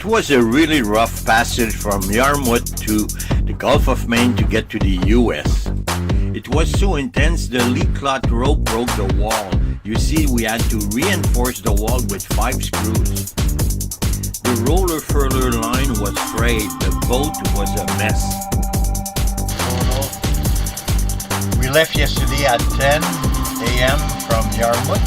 It was a really rough passage from Yarmouth to the Gulf of Maine to get to the US. It was so intense the lead cloth rope broke the wall. You see, we had to reinforce the wall with 5 screws. The roller furler line was frayed. The boat was a mess. We left yesterday at 10 a.m. from Yarmouth,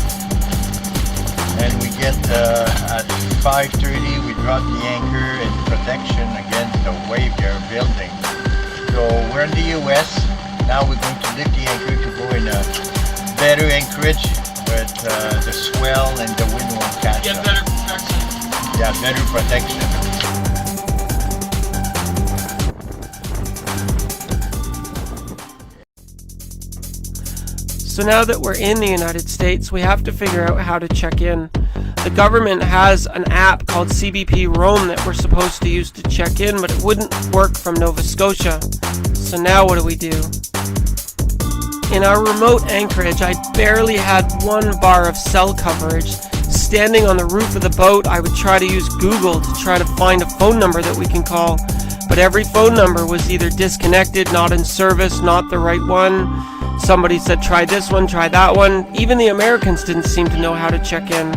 and we get at 5:30 we drop the anchor in protection against the wave they're building. So we're in the US. Now we're going to lift the anchor to go in a better anchorage with the swell and the wind won't catch us. Better protection. Yeah, better protection. So now that we're in the United States, we have to figure out how to check in. The government has an app called CBP Roam that we're supposed to use to check in, but it wouldn't work from Nova Scotia. So now what do we do? In our remote anchorage, I barely had 1 bar of cell coverage. Standing on the roof of the boat, I would try to use Google to try to find a phone number that we can call, but every phone number was either disconnected, not in service, not the right one. Somebody said try this one, try that one. Even the Americans didn't seem to know how to check in.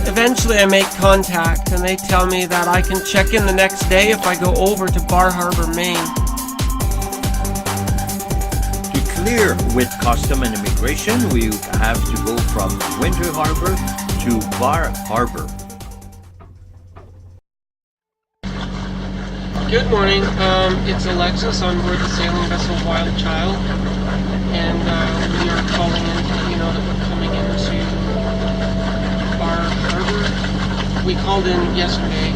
Eventually I make contact and they tell me that I can check in the next day if I go over to Bar Harbor, Maine. To clear with custom and immigration, we have to go from Winter Harbor to Bar Harbor. Good morning. It's Alexis on board the sailing vessel WildChild, and we are calling in to let you know that we're coming into Bar Harbor. We called in yesterday,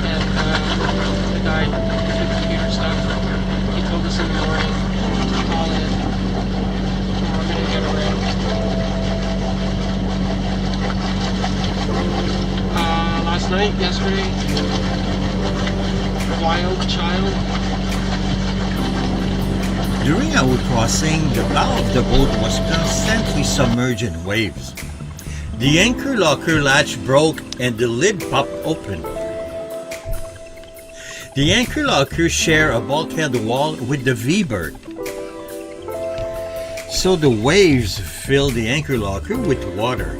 and the guy did the computer stuff. He told us in the morning to call in. We're going to get around. Yesterday. WildChild. During our crossing, the bow of the boat was constantly submerged in waves. The anchor locker latch broke and the lid popped open. The anchor locker share a bulkhead wall with the V-berth. So the waves filled the anchor locker with water.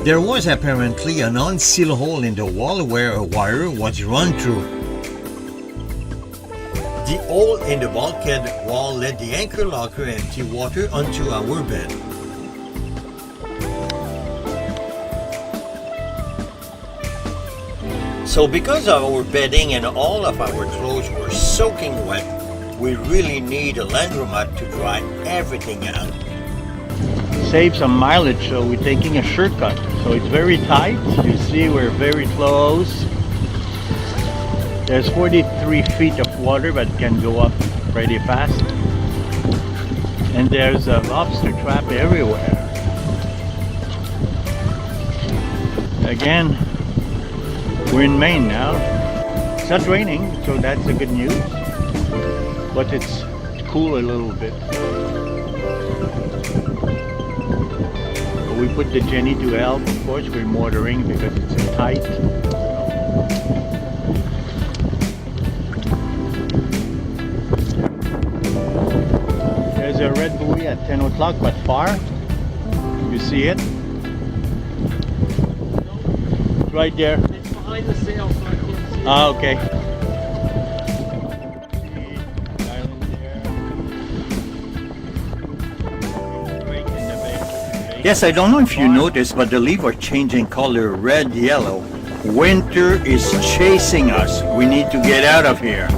There was apparently an unsealed hole in the wall where a wire was run through. The hole in the bulkhead wall let the anchor locker empty water onto our bed. So because of our bedding and all of our clothes were soaking wet, we really need a laundromat to dry everything out. Save some mileage, so we're taking a shortcut. So it's very tight. You see we're very close. There's 43 feet of water, but it can go up pretty fast. And there's a lobster trap everywhere. Again, we're in Maine now. It's not raining, so that's the good news. But it's cool a little bit. We put the Jenny to help. Of course, we're motoring because it's tight. There's a red buoy at 10 o'clock, but far. You see it? It's right there. It's behind the sail, so I can't see it. Ah, okay. Yes, I don't know if you noticed, but the leaves are changing color, red, yellow. Winter is chasing us. We need to get out of here.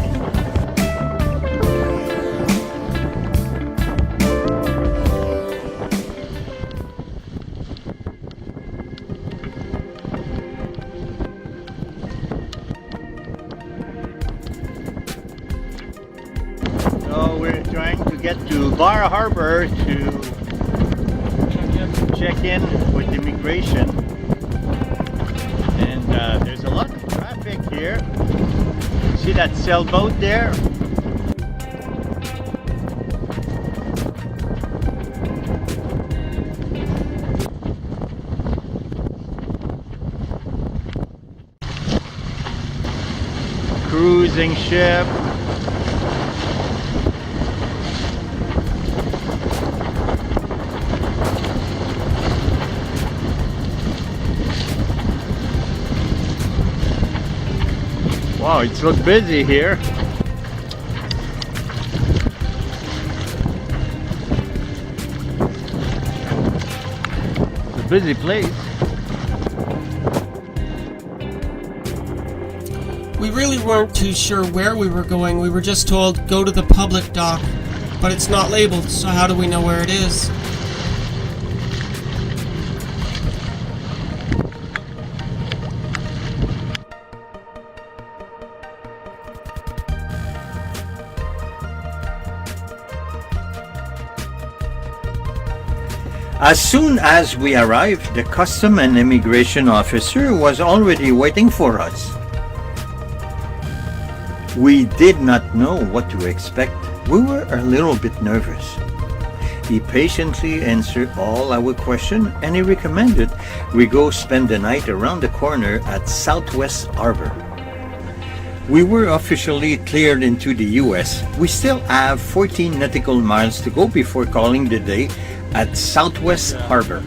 So we're trying to get to Bar Harbor to check in with immigration, and there's a lot of traffic here. See that sailboat there? cruising ship. Wow, it looks busy here. It's a busy place. We really weren't too sure where we were going. We were just told, go to the public dock. But it's not labeled, so how do we know where it is? As soon as we arrived, the custom and immigration officer was already waiting for us. We did not know what to expect. We were a little bit nervous. He patiently answered all our questions and he recommended we go spend the night around the corner at Southwest Harbor. We were officially cleared into the US. We still have 14 nautical miles to go before calling the day at Southwest Harbor.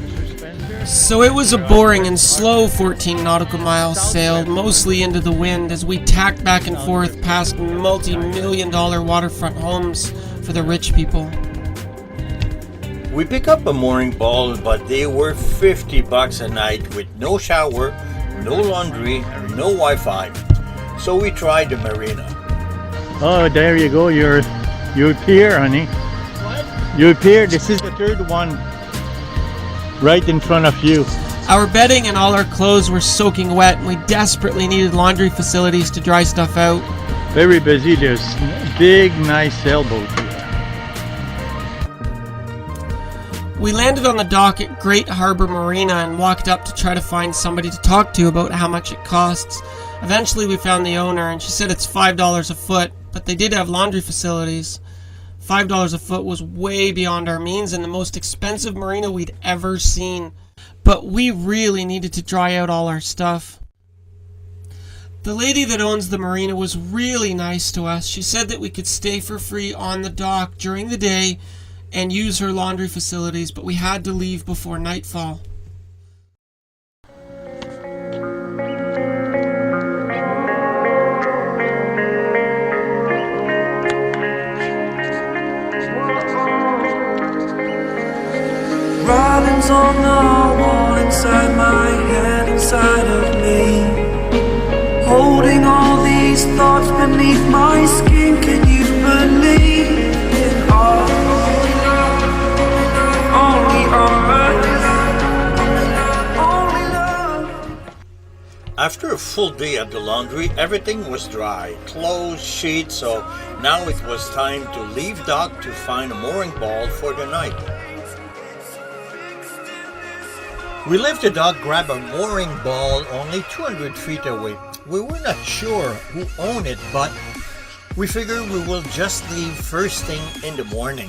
So it was a boring and slow 14 nautical miles sailed, mostly into the wind, as we tacked back and forth past multi-million-dollar waterfront homes for the rich people. We picked up a mooring ball, but they were $50 a night with no shower, no laundry, no Wi-Fi. So we tried the marina. Oh, there you go. You're here, honey. What? You're here. This is the third one. Right in front of you. Our bedding and all our clothes were soaking wet, and we desperately needed laundry facilities to dry stuff out. Very busy. There's big, nice sailboat here. We landed on the dock at Great Harbor Marina and walked up to try to find somebody to talk to about how much it costs. Eventually we found the owner, and she said it's $5 a foot, but they did have laundry facilities. $5 a foot was way beyond our means and the most expensive marina we'd ever seen. But we really needed to dry out all our stuff. The lady that owns the marina was really nice to us. She said that we could stay for free on the dock during the day and use her laundry facilities, but we had to leave before nightfall. Writings on the wall inside my head, inside of me. Holding all these thoughts beneath my skin. Can you believe in all? Only love. After a full day at the laundry, everything was dry. Clothes, sheets, so now it was time to leave dock to find a mooring ball for the night. We left the dock, grabbed a mooring ball only 200 feet away. We were not sure who owned it, but we figured we will just leave first thing in the morning.